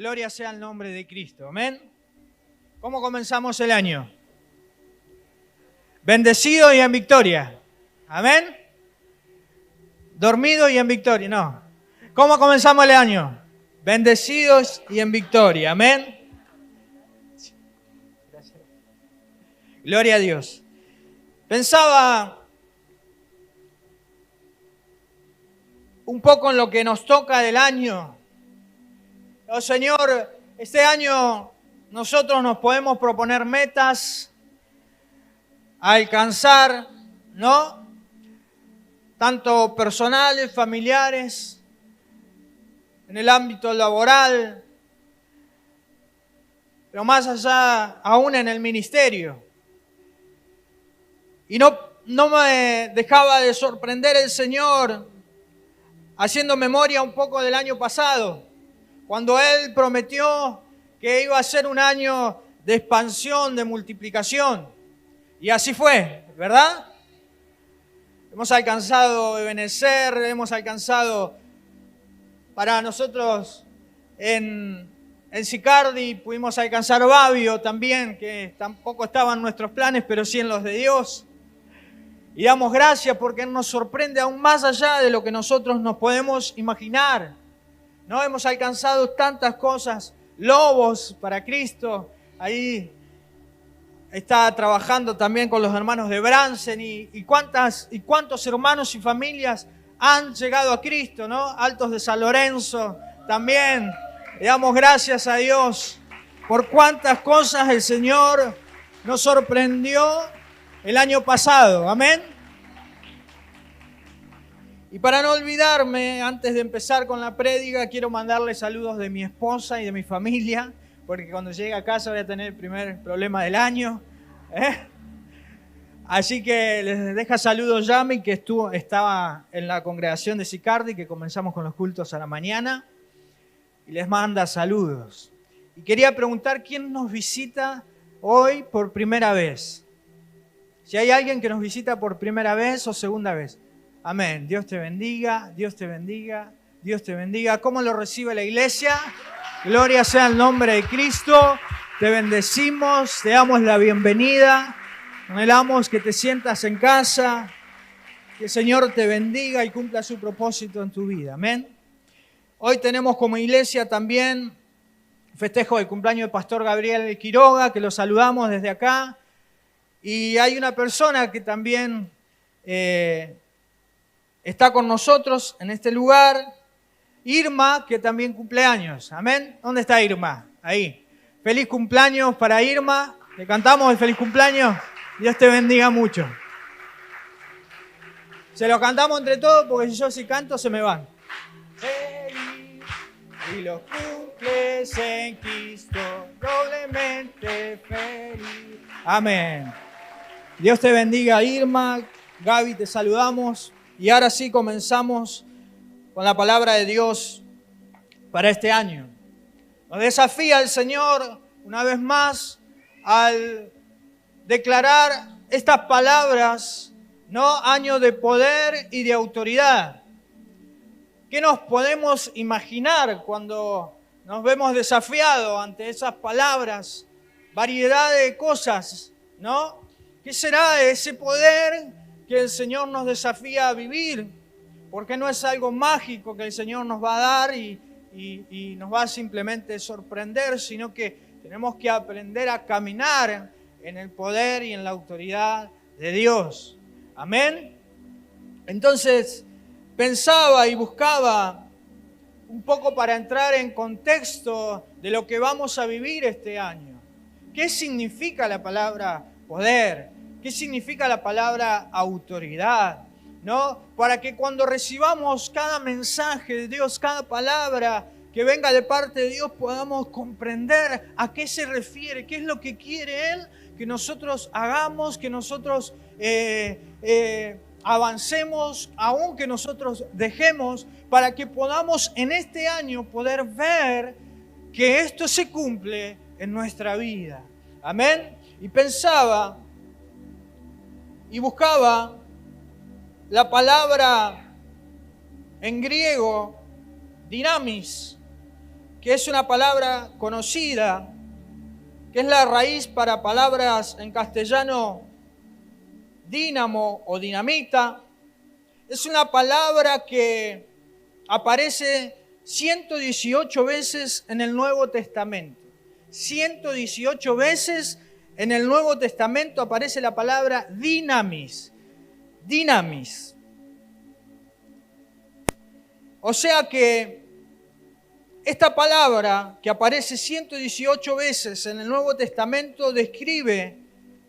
Gloria sea el nombre de Cristo. Amén. ¿Cómo comenzamos el año? Bendecido y en victoria. Amén. Dormido y en victoria. No. ¿Cómo comenzamos el año? Bendecidos y en victoria. Amén. Gloria a Dios. Pensaba un poco en lo que nos toca del año. Oh Señor, este año nosotros nos podemos proponer metas a alcanzar, ¿no? Tanto personales, familiares, en el ámbito laboral, pero más allá, aún en el ministerio. Y no me dejaba de sorprender el Señor haciendo memoria un poco del año pasado, cuando Él prometió que iba a ser un año de expansión, de multiplicación. Y así fue, ¿verdad? Hemos alcanzado Ebenezer, hemos alcanzado para nosotros en Sicardi, pudimos alcanzar Babio también, que tampoco estaban en nuestros planes, pero sí en los de Dios. Y damos gracias porque Él nos sorprende aún más allá de lo que nosotros nos podemos imaginar. No hemos alcanzado tantas cosas, Lobos para Cristo, ahí está trabajando también con los hermanos de Bransen y cuántos hermanos y familias han llegado a Cristo, ¿no? Altos de San Lorenzo también. Le damos gracias a Dios por cuántas cosas el Señor nos sorprendió el año pasado. Amén. Y para no olvidarme, antes de empezar con la prédica, quiero mandarle saludos de mi esposa y de mi familia, porque cuando llegue a casa voy a tener el primer problema del año. Así que les deja saludos Yami, que estaba en la congregación de Sicardi, que comenzamos con los cultos a la mañana, y les manda saludos. Y quería preguntar quién nos visita hoy por primera vez. Si hay alguien que nos visita por primera vez o segunda vez. Amén. Dios te bendiga, Dios te bendiga, Dios te bendiga. ¿Cómo lo recibe la iglesia? Gloria sea el nombre de Cristo. Te bendecimos, te damos la bienvenida. Anhelamos que te sientas en casa, que el Señor te bendiga y cumpla su propósito en tu vida. Amén. Hoy tenemos como iglesia también festejo del cumpleaños del pastor Gabriel Quiroga, que lo saludamos desde acá. Y hay una persona que también está con nosotros en este lugar, Irma, que también cumple años. Amén. ¿Dónde está Irma? Ahí. Feliz cumpleaños para Irma. ¿Le cantamos el feliz cumpleaños? Dios te bendiga mucho. Se lo cantamos entre todos porque si canto se me van. Feliz y los cumples en Cristo, doblemente feliz. Amén. Dios te bendiga, Irma. Gaby, te saludamos. Y ahora sí comenzamos con la palabra de Dios para este año. Nos desafía el Señor una vez más al declarar estas palabras, ¿no? Año de poder y de autoridad. ¿Qué nos podemos imaginar cuando nos vemos desafiados ante esas palabras? Variedad de cosas, ¿no? ¿Qué será ese poder que el Señor nos desafía a vivir? Porque no es algo mágico que el Señor nos va a dar y nos va a simplemente sorprender, sino que tenemos que aprender a caminar en el poder y en la autoridad de Dios. Amén. Entonces, pensaba y buscaba un poco para entrar en contexto de lo que vamos a vivir este año. ¿Qué significa la palabra poder? ¿Qué significa la palabra autoridad? ¿No? Para que cuando recibamos cada mensaje de Dios, cada palabra que venga de parte de Dios, podamos comprender a qué se refiere, qué es lo que quiere Él que nosotros hagamos, que nosotros avancemos, aun que nosotros dejemos, para que podamos en este año poder ver que esto se cumple en nuestra vida. Amén. Y pensaba y buscaba la palabra en griego, dinamis, que es una palabra conocida, que es la raíz para palabras en castellano dínamo o dinamita. Es una palabra que aparece 118 veces en el Nuevo Testamento. 118 veces en el Nuevo Testamento aparece la palabra dinamis. Dinamis. O sea que esta palabra que aparece 118 veces en el Nuevo Testamento describe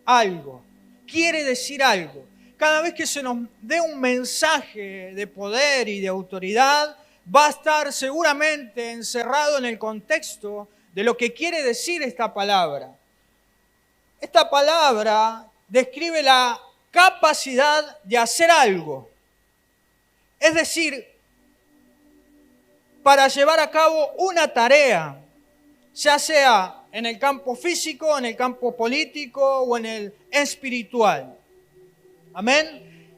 algo, quiere decir algo. Cada vez que se nos dé un mensaje de poder y de autoridad, va a estar seguramente encerrado en el contexto de lo que quiere decir esta palabra. Esta palabra describe la capacidad de hacer algo. Es decir, para llevar a cabo una tarea, ya sea en el campo físico, en el campo político o en el espiritual. Amén.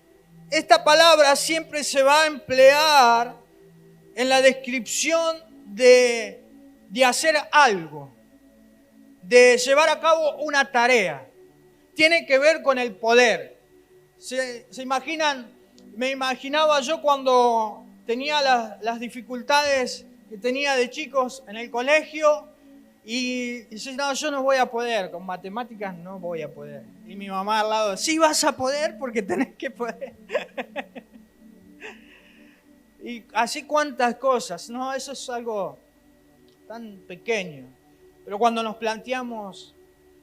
Esta palabra siempre se va a emplear en la descripción de hacer algo, de llevar a cabo una tarea. Tiene que ver con el poder. ¿Se imaginan? Me imaginaba yo cuando tenía las dificultades que tenía de chicos en el colegio y decía, no, yo no voy a poder, con matemáticas no voy a poder. Y mi mamá al lado, sí vas a poder porque tenés que poder. Y así cuántas cosas, no, eso es algo tan pequeño. Pero cuando nos planteamos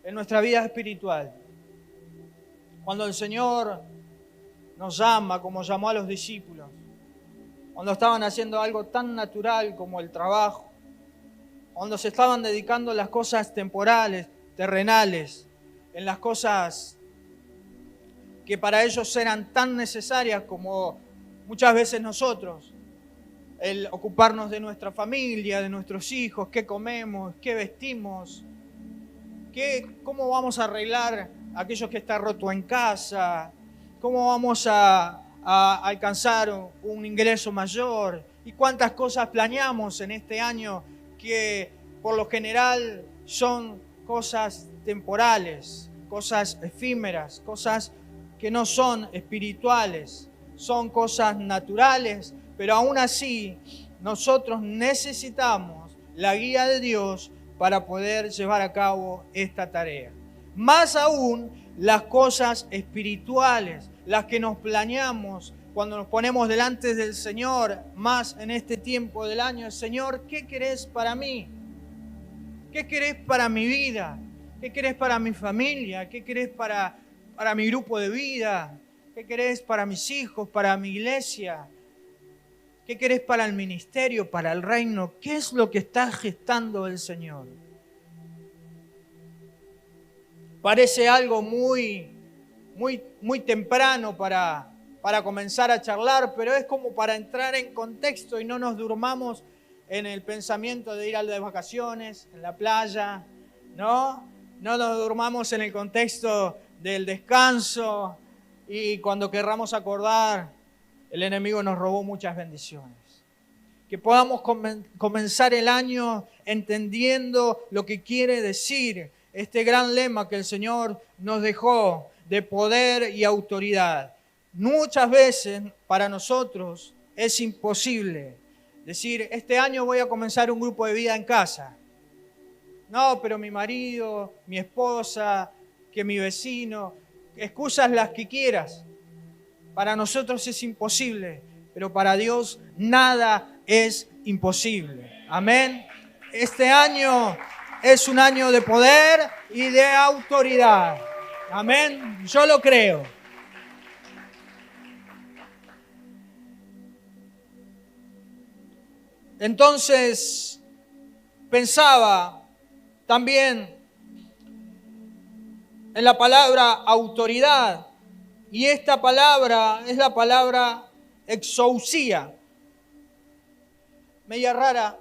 en nuestra vida espiritual, cuando el Señor nos llama como llamó a los discípulos, cuando estaban haciendo algo tan natural como el trabajo, cuando se estaban dedicando a las cosas temporales, terrenales, en las cosas que para ellos eran tan necesarias como muchas veces nosotros, el ocuparnos de nuestra familia, de nuestros hijos, qué comemos, qué vestimos, cómo vamos a arreglar aquello que está roto en casa, cómo vamos a alcanzar un ingreso mayor y cuántas cosas planeamos en este año que por lo general son cosas temporales, cosas efímeras, cosas que no son espirituales, son cosas naturales, pero aún así nosotros necesitamos la guía de Dios para poder llevar a cabo esta tarea. Más aún las cosas espirituales, las que nos planeamos cuando nos ponemos delante del Señor, más en este tiempo del año. Señor, ¿qué querés para mí? ¿Qué querés para mi vida? ¿Qué querés para mi familia? ¿Qué querés para mi grupo de vida? ¿Qué querés para mis hijos, para mi iglesia? ¿Qué querés para el ministerio, para el reino? ¿Qué es lo que está gestando el Señor? Parece algo muy temprano para comenzar a charlar, pero es como para entrar en contexto y no nos durmamos en el pensamiento de ir a las vacaciones, en la playa, ¿no? No nos durmamos en el contexto del descanso y cuando querramos acordar, el enemigo nos robó muchas bendiciones. Que podamos comenzar el año entendiendo lo que quiere decir este gran lema que el Señor nos dejó de poder y autoridad. Muchas veces para nosotros es imposible decir, este año voy a comenzar un grupo de vida en casa. No, pero mi marido, mi esposa, que mi vecino, excusas las que quieras. Para nosotros es imposible, pero para Dios nada es imposible. Amén. Este año es un año de poder y de autoridad. Amén. Yo lo creo. Entonces, pensaba también en la palabra autoridad. Y esta palabra es la palabra exousia. Media rara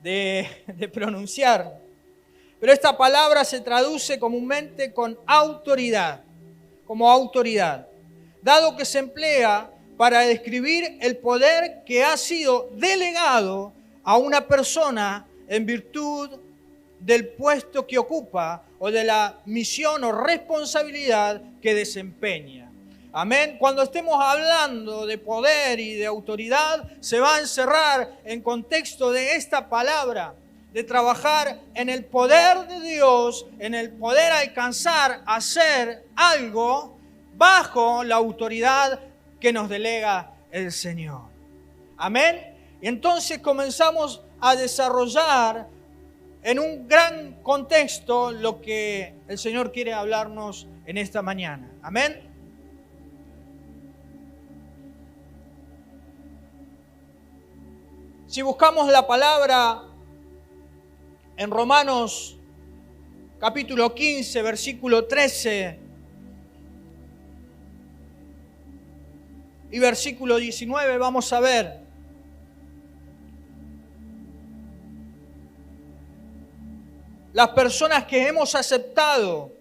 de pronunciar. Pero esta palabra se traduce comúnmente con autoridad, como autoridad, dado que se emplea para describir el poder que ha sido delegado a una persona en virtud del puesto que ocupa o de la misión o responsabilidad que desempeña. Amén. Cuando estemos hablando de poder y de autoridad, se va a encerrar en contexto de esta palabra, de trabajar en el poder de Dios, en el poder alcanzar, hacer algo bajo la autoridad que nos delega el Señor. Amén. Y entonces comenzamos a desarrollar en un gran contexto lo que el Señor quiere hablarnos en esta mañana. Amén. Si buscamos la palabra en Romanos capítulo 15, versículo 13 y versículo 19, vamos a ver las personas que hemos aceptado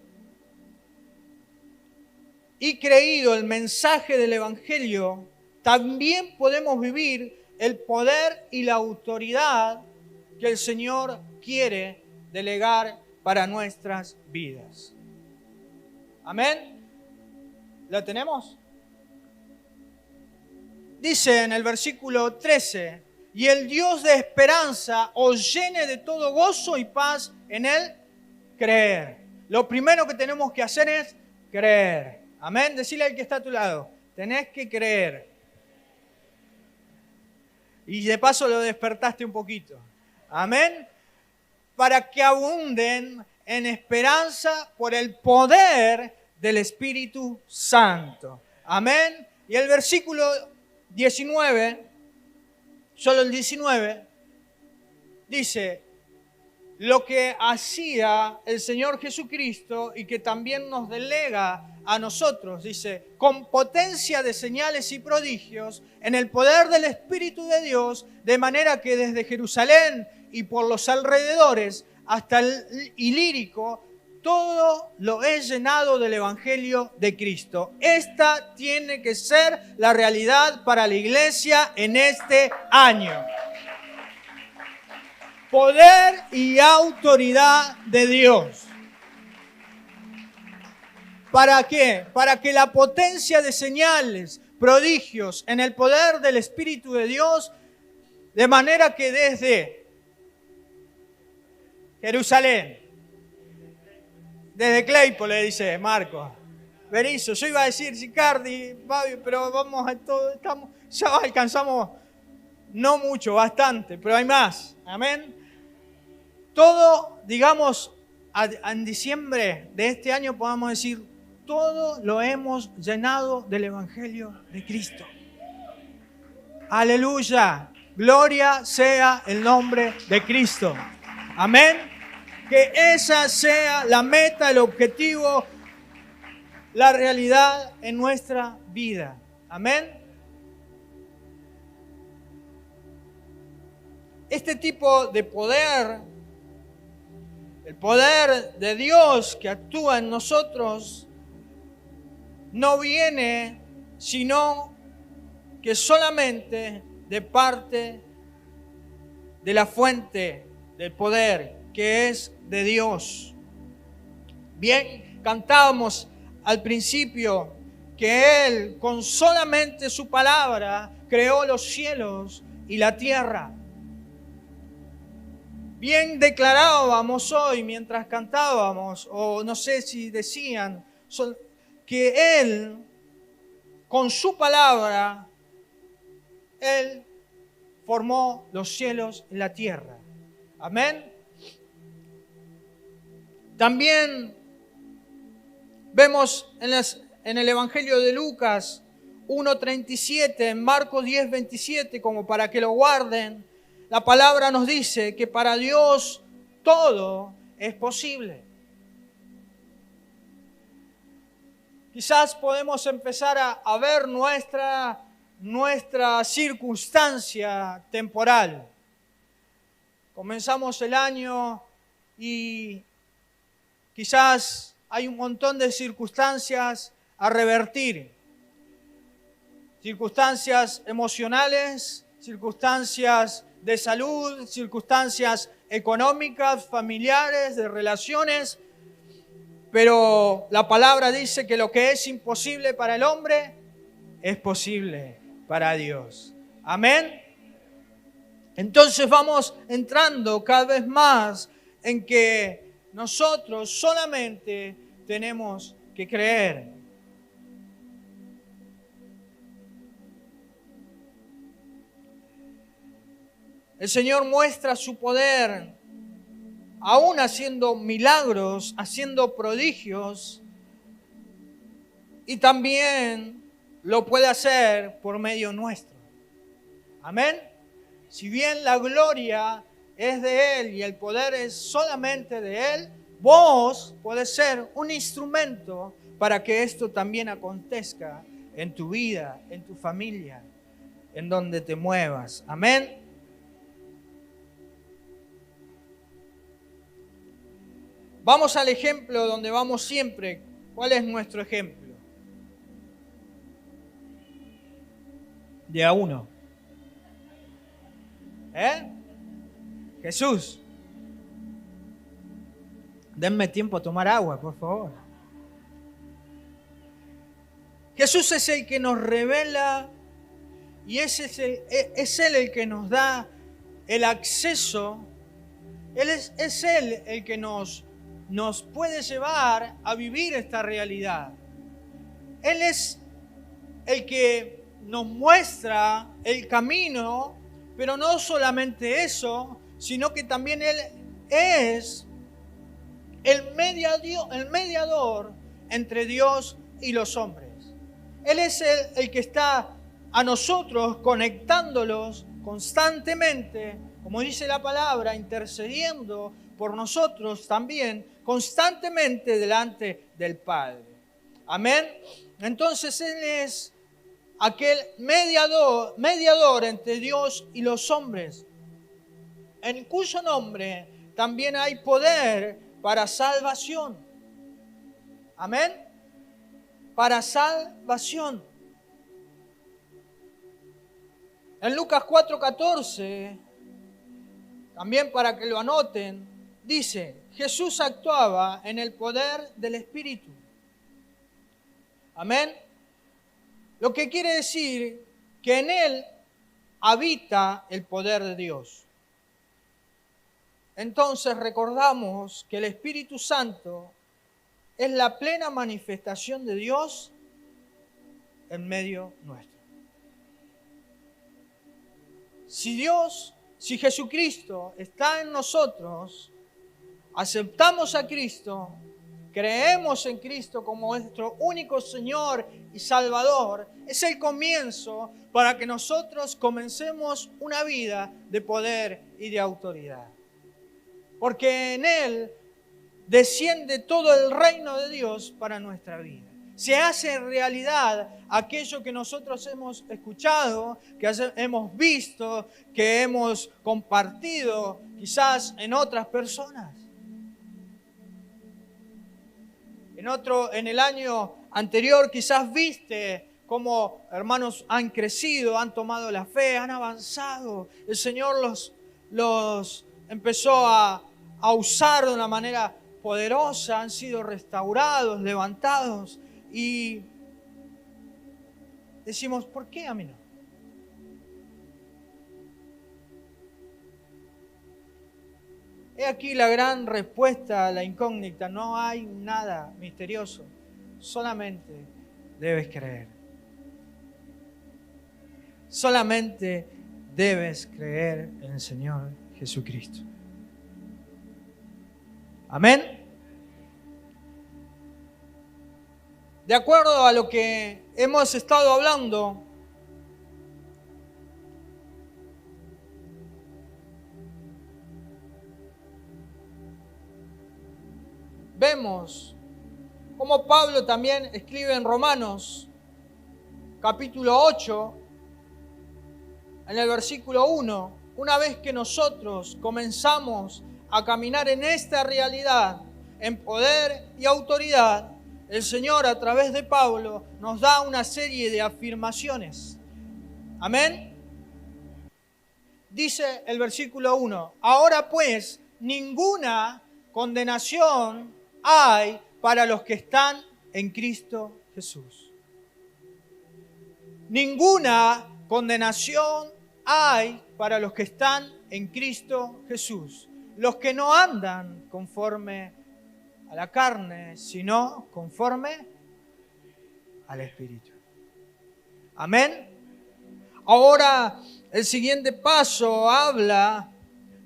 y creído el mensaje del Evangelio, también podemos vivir el poder y la autoridad que el Señor quiere delegar para nuestras vidas. Amén. ¿La tenemos? Dice en el versículo 13, y el Dios de esperanza os llene de todo gozo y paz en Él, creer. Lo primero que tenemos que hacer es creer. Amén. Decirle al que está a tu lado, tenés que creer. Y de paso lo despertaste un poquito. Amén. Para que abunden en esperanza por el poder del Espíritu Santo. Amén. Y el versículo 19, solo el 19, dice, lo que hacía el Señor Jesucristo y que también nos delega a nosotros, dice, con potencia de señales y prodigios, en el poder del Espíritu de Dios, de manera que desde Jerusalén y por los alrededores hasta el Ilírico, todo lo he llenado del Evangelio de Cristo. Esta tiene que ser la realidad para la iglesia en este año. Poder y autoridad de Dios. ¿Para qué? Para que la potencia de señales, prodigios en el poder del Espíritu de Dios, de manera que desde Jerusalén, desde Claypole, le dice Marco, Berizo, yo iba a decir Sicardi, pero vamos a todo, ya alcanzamos, no mucho, bastante, pero hay más, amén. Todo, digamos, en diciembre de este año podamos decir, todo lo hemos llenado del Evangelio de Cristo. Aleluya, gloria sea el nombre de Cristo. Amén. Que esa sea la meta, el objetivo, la realidad en nuestra vida. Amén. Este tipo de poder, el poder de Dios que actúa en nosotros, no viene sino que solamente de parte de la fuente del poder, que es de Dios. Bien, cantábamos al principio que Él, con solamente su palabra, creó los cielos y la tierra. Bien declarábamos hoy mientras cantábamos, o no sé si decían, que Él, con su palabra, Él formó los cielos y la tierra. Amén. También vemos en el Evangelio de Lucas 1:37, en Marcos 10:27, como para que lo guarden, la palabra nos dice que para Dios todo es posible. Quizás podemos empezar a ver nuestra circunstancia temporal. Comenzamos el año y quizás hay un montón de circunstancias a revertir. Circunstancias emocionales, circunstancias de salud, circunstancias económicas, familiares, de relaciones. Pero la palabra dice que lo que es imposible para el hombre es posible para Dios. Amén. Entonces vamos entrando cada vez más en que nosotros solamente tenemos que creer. El Señor muestra su poder, aún haciendo milagros, haciendo prodigios, y también lo puede hacer por medio nuestro. Amén. Si bien la gloria es de Él y el poder es solamente de Él, vos podés ser un instrumento para que esto también acontezca en tu vida, en tu familia, en donde te muevas. Amén. Vamos al ejemplo donde vamos siempre. ¿Cuál es nuestro ejemplo? De a uno. Jesús. Denme tiempo a tomar agua, por favor. Jesús es el que nos revela y es Él el que nos da el acceso. Es Él el que nos puede llevar a vivir esta realidad. Él es el que nos muestra el camino, pero no solamente eso, sino que también Él es el mediador entre Dios y los hombres. Él es el que está a nosotros conectándolos constantemente, como dice la palabra, intercediendo por nosotros también constantemente delante del Padre. Amén. Entonces Él es aquel mediador entre Dios y los hombres, en cuyo nombre también hay poder para salvación. Amén. Para salvación. En Lucas 4:14, también para que lo anoten, dice: Jesús actuaba en el poder del Espíritu. Amén. Lo que quiere decir que en Él habita el poder de Dios. Entonces recordamos que el Espíritu Santo es la plena manifestación de Dios en medio nuestro. Si Jesucristo está en nosotros, aceptamos a Cristo, creemos en Cristo como nuestro único Señor y Salvador, es el comienzo para que nosotros comencemos una vida de poder y de autoridad. Porque en Él desciende todo el reino de Dios para nuestra vida. Se hace realidad aquello que nosotros hemos escuchado, que hemos visto, que hemos compartido quizás en otras personas. En el año anterior quizás viste cómo hermanos han crecido, han tomado la fe, han avanzado. El Señor los empezó a usar de una manera poderosa, han sido restaurados, levantados. Y decimos, ¿por qué a mí no? He aquí la gran respuesta a la incógnita. No hay nada misterioso. Solamente debes creer. Solamente debes creer en el Señor Jesucristo. Amén. De acuerdo a lo que hemos estado hablando, vemos cómo Pablo también escribe en Romanos, capítulo 8, en el versículo 1, una vez que nosotros comenzamos a caminar en esta realidad, en poder y autoridad, el Señor a través de Pablo nos da una serie de afirmaciones. Amén. dice el versículo 1, ahora pues ninguna condenación hay para los que están en Cristo Jesús. Ninguna condenación hay para los que están en Cristo Jesús. Los que no andan conforme a la carne, sino conforme al Espíritu. Amén. Ahora el siguiente paso habla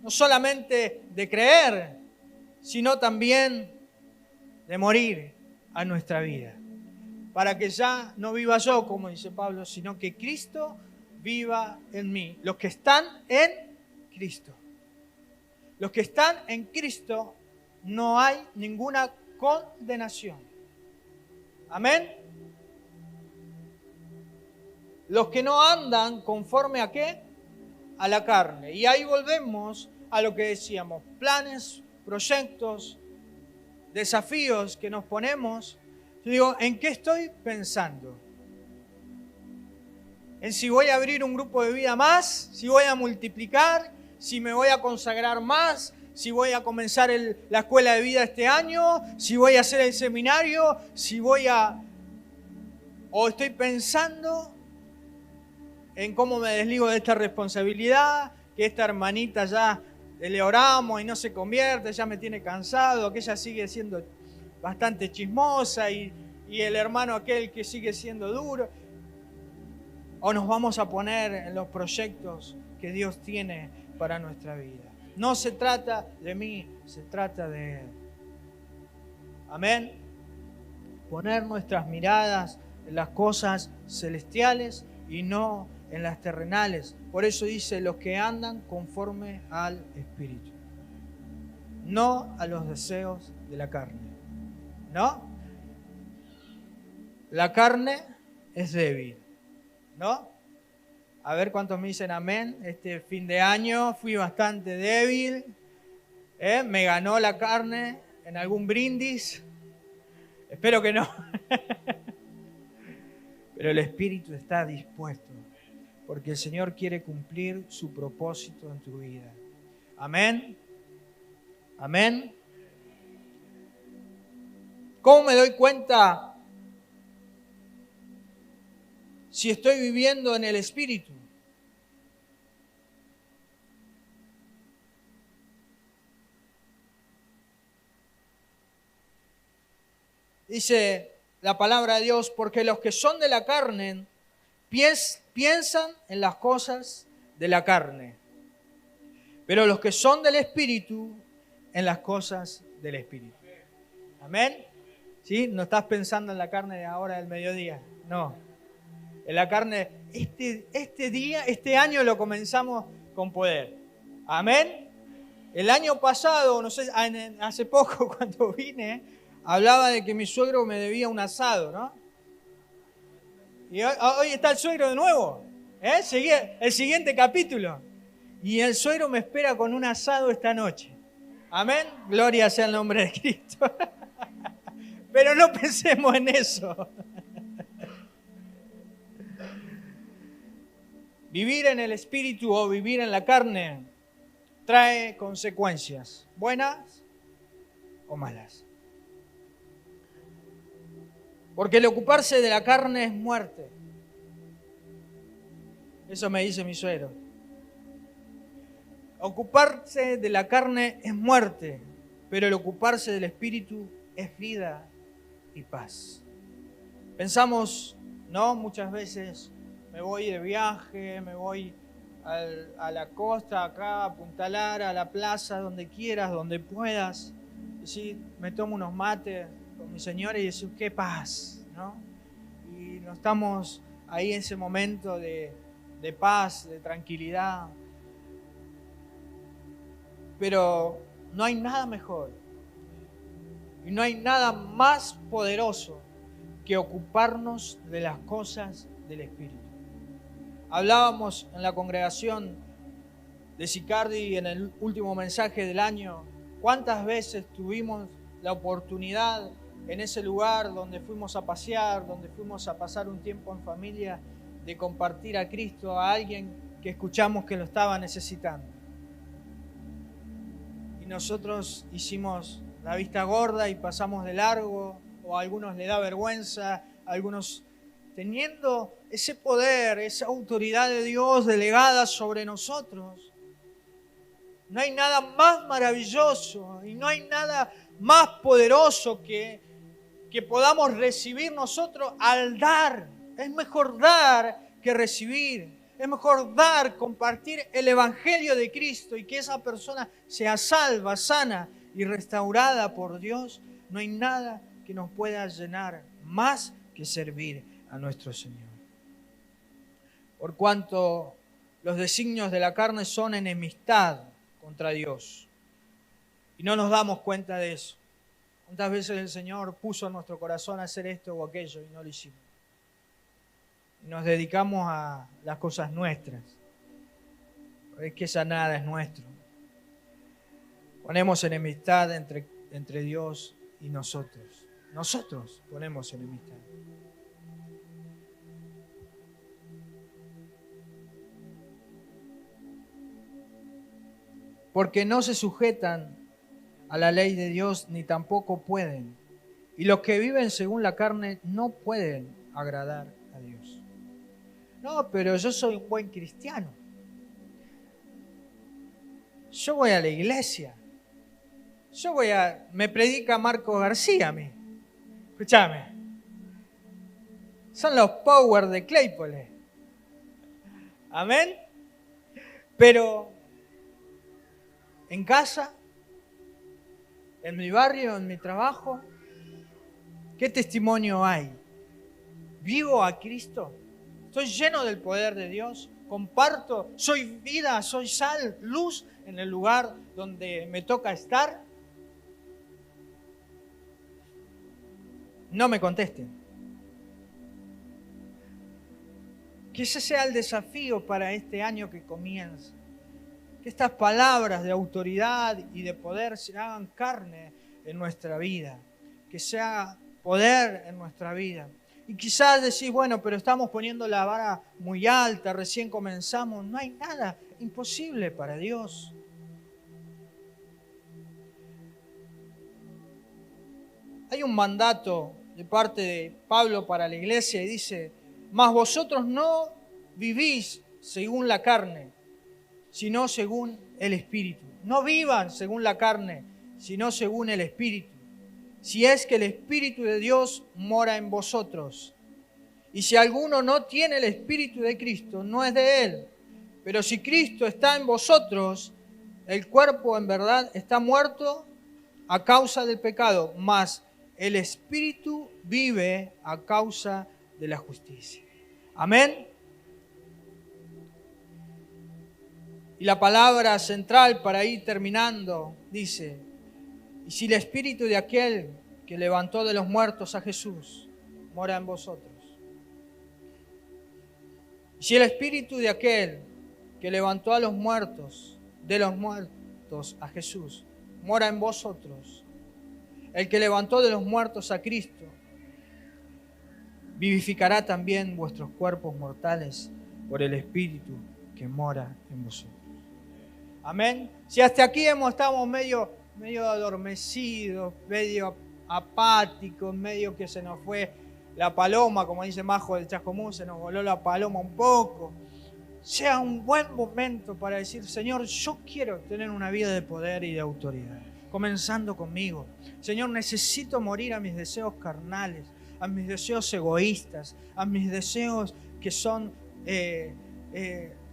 no solamente de creer, sino también de morir a nuestra vida. Para que ya no viva yo, como dice Pablo, sino que Cristo viva en mí. Los que están en Cristo. Los que están en Cristo no hay ninguna condenación. Amén. Los que no andan conforme a ¿qué? A la carne. Y ahí volvemos a lo que decíamos. Planes, proyectos, desafíos que nos ponemos. Yo digo, ¿en qué estoy pensando? En si voy a abrir un grupo de vida más, si voy a multiplicar, si me voy a consagrar más, si voy a comenzar la escuela de vida este año, si voy a hacer el seminario, si voy a... O estoy pensando en cómo me desligo de esta responsabilidad, que esta hermanita ya le oramos y no se convierte, ya me tiene cansado, que ella sigue siendo bastante chismosa y el hermano aquel que sigue siendo duro. O nos vamos a poner en los proyectos que Dios tiene para nuestra vida. No se trata de mí, se trata de Él. Amén. Poner nuestras miradas en las cosas celestiales y no en las terrenales. Por eso dice, los que andan conforme al Espíritu. No a los deseos de la carne. ¿No? La carne es débil. ¿No? A ver cuántos me dicen amén. Este fin de año fui bastante débil. Me ganó la carne en algún brindis. Espero que no. Pero el Espíritu está dispuesto. Porque el Señor quiere cumplir su propósito en tu vida. Amén. Amén. ¿Cómo me doy cuenta si estoy viviendo en el Espíritu? Dice la palabra de Dios, porque los que son de la carne piensan en las cosas de la carne, pero los que son del Espíritu, en las cosas del Espíritu. Amén. ¿Sí? No estás pensando en la carne de ahora del mediodía, no. En la carne, este año lo comenzamos con poder. Amén. El año pasado, no sé, hace poco cuando vine, hablaba de que mi suegro me debía un asado, ¿no? Y hoy está el suegro de nuevo. El siguiente capítulo. Y el suegro me espera con un asado esta noche. Amén. Gloria sea el nombre de Cristo. Pero no pensemos en eso. Vivir en el Espíritu o vivir en la carne trae consecuencias, buenas o malas. Porque el ocuparse de la carne es muerte. Eso me dice mi suegro. Ocuparse de la carne es muerte, pero el ocuparse del Espíritu es vida y paz. Pensamos, ¿no? Muchas veces me voy de viaje, me voy a la costa, acá, a Punta Lara, a la plaza, donde quieras, donde puedas. Y sí, me tomo unos mates con mi señora y decimos, qué paz, ¿no? Y no estamos ahí en ese momento de paz, de tranquilidad. Pero no hay nada mejor y no hay nada más poderoso que ocuparnos de las cosas del Espíritu. Hablábamos en la congregación de Sicardi en el último mensaje del año, cuántas veces tuvimos la oportunidad en ese lugar donde fuimos a pasear, donde fuimos a pasar un tiempo en familia, de compartir a Cristo a alguien que escuchamos que lo estaba necesitando. Y nosotros hicimos la vista gorda y pasamos de largo, o a algunos le da vergüenza, a algunos teniendo ese poder, esa autoridad de Dios delegada sobre nosotros. No hay nada más maravilloso y no hay nada más poderoso que podamos recibir nosotros al dar. Es mejor dar que recibir. Es mejor dar, compartir el Evangelio de Cristo y que esa persona sea salva, sana y restaurada por Dios. No hay nada que nos pueda llenar más que servir a nuestro Señor. Por cuanto los designios de la carne son enemistad contra Dios. Y no nos damos cuenta de eso. ¿Cuántas veces el Señor puso en nuestro corazón hacer esto o aquello y no lo hicimos? Y nos dedicamos a las cosas nuestras. Es que esa nada es nuestro. Ponemos enemistad entre Dios y nosotros. Nosotros ponemos enemistad. Porque no se sujetan a la ley de Dios ni tampoco pueden. Y los que viven según la carne no pueden agradar a Dios. No, pero yo soy un buen cristiano. Yo voy a la iglesia. Me predica Marco García a mí. Escúchame. Son los power de Claypole. Amén. Pero en casa, en mi barrio, en mi trabajo, ¿qué testimonio hay? ¿Vivo a Cristo? ¿Estoy lleno del poder de Dios? ¿Comparto? ¿Soy vida? ¿Soy sal? ¿Luz en el lugar donde me toca estar? No me contesten. Que ese sea el desafío para este año que comienza. Que estas palabras de autoridad y de poder se hagan carne en nuestra vida. Que sea poder en nuestra vida. Y quizás decís, bueno, pero estamos poniendo la vara muy alta, recién comenzamos. No hay nada imposible para Dios. Hay un mandato de parte de Pablo para la iglesia y dice, mas vosotros no vivís según la carne, sino según el Espíritu. No vivan según la carne, sino según el Espíritu. Si es que el Espíritu de Dios mora en vosotros. Y si alguno no tiene el Espíritu de Cristo, no es de él. Pero si Cristo está en vosotros, el cuerpo en verdad está muerto a causa del pecado, mas el Espíritu vive a causa de la justicia. Amén. Y la palabra central para ir terminando dice, y si el Espíritu de aquel que levantó de los muertos a Jesús mora en vosotros. Y si el Espíritu de aquel que levantó a los muertos, de los muertos a Jesús, mora en vosotros, el que levantó de los muertos a Cristo, vivificará también vuestros cuerpos mortales por el Espíritu que mora en vosotros. Amén. Si hasta aquí estamos medio adormecidos, medio apáticos, medio que se nos fue la paloma, como dice Majo del Chascomús, se nos voló la paloma un poco. Sea un buen momento para decir, Señor, yo quiero tener una vida de poder y de autoridad. Comenzando conmigo. Señor, necesito morir a mis deseos carnales, a mis deseos egoístas, a mis deseos que son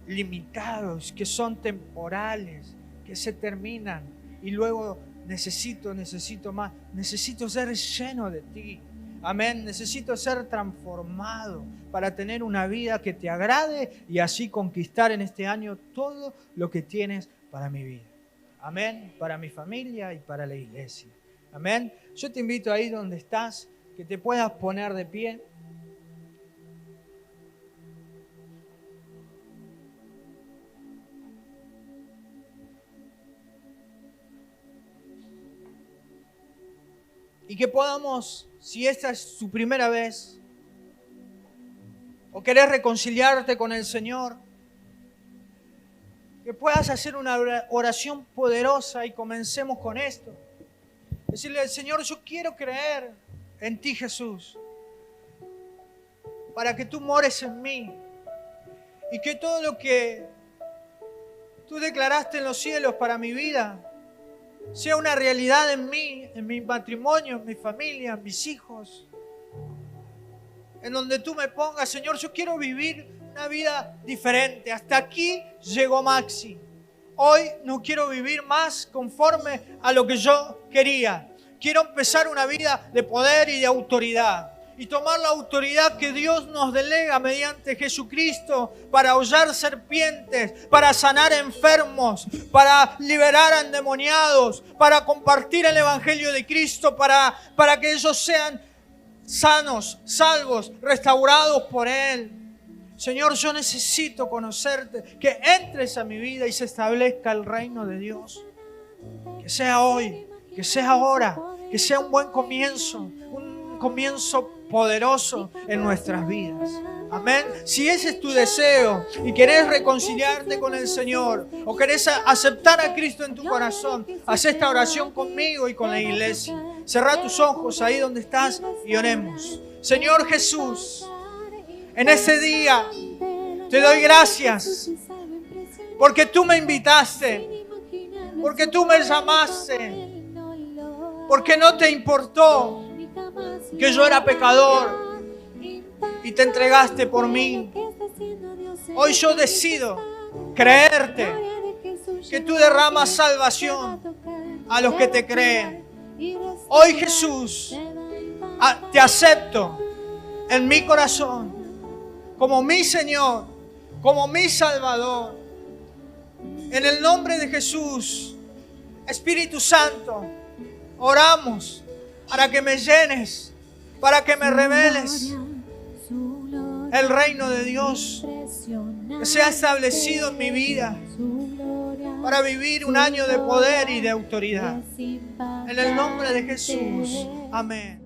limitados, que son temporales, que se terminan y luego necesito más, necesito ser lleno de ti. Amén, necesito ser transformado para tener una vida que te agrade y así conquistar en este año todo lo que tienes para mi vida. Amén, para mi familia y para la iglesia. Amén. Yo te invito ahí donde estás, que te puedas poner de pie. Y que podamos, si esta es tu primera vez, o querés reconciliarte con el Señor, que puedas hacer una oración poderosa y comencemos con esto. Decirle al Señor, yo quiero creer en ti, Jesús, para que tú mores en mí y que todo lo que tú declaraste en los cielos para mi vida sea una realidad en mí, en mi matrimonio, en mi familia, en mis hijos, en donde tú me pongas. Señor, yo quiero vivir una vida diferente. Hasta aquí llegó Maxi. Hoy no quiero vivir más conforme a lo que yo quería. Quiero empezar una vida de poder y de autoridad. Y tomar la autoridad que Dios nos delega mediante Jesucristo para hollar serpientes, para sanar enfermos, para liberar a endemoniados, para compartir el Evangelio de Cristo, para que ellos sean sanos, salvos, restaurados por Él. Señor, yo necesito conocerte, que entres a mi vida y se establezca el reino de Dios. Que sea hoy, que sea ahora, que sea un buen comienzo, un comienzo poderoso en nuestras vidas. Amén. Si ese es tu deseo y querés reconciliarte con el Señor o querés aceptar a Cristo en tu corazón, haz esta oración conmigo y con la iglesia. Cerrá tus ojos ahí donde estás y oremos. Señor Jesús, en este día te doy gracias porque tú me invitaste, porque tú me llamaste, porque no te importó que yo era pecador y te entregaste por mí. Hoy yo decido creerte, que tú derramas salvación a los que te creen. Hoy, Jesús, te acepto en mi corazón como mi Señor, como mi Salvador. En el nombre de Jesús, Espíritu Santo, oramos para que me llenes, para que me reveles el reino de Dios, que sea establecido en mi vida, para vivir un año de poder y de autoridad. En el nombre de Jesús. Amén.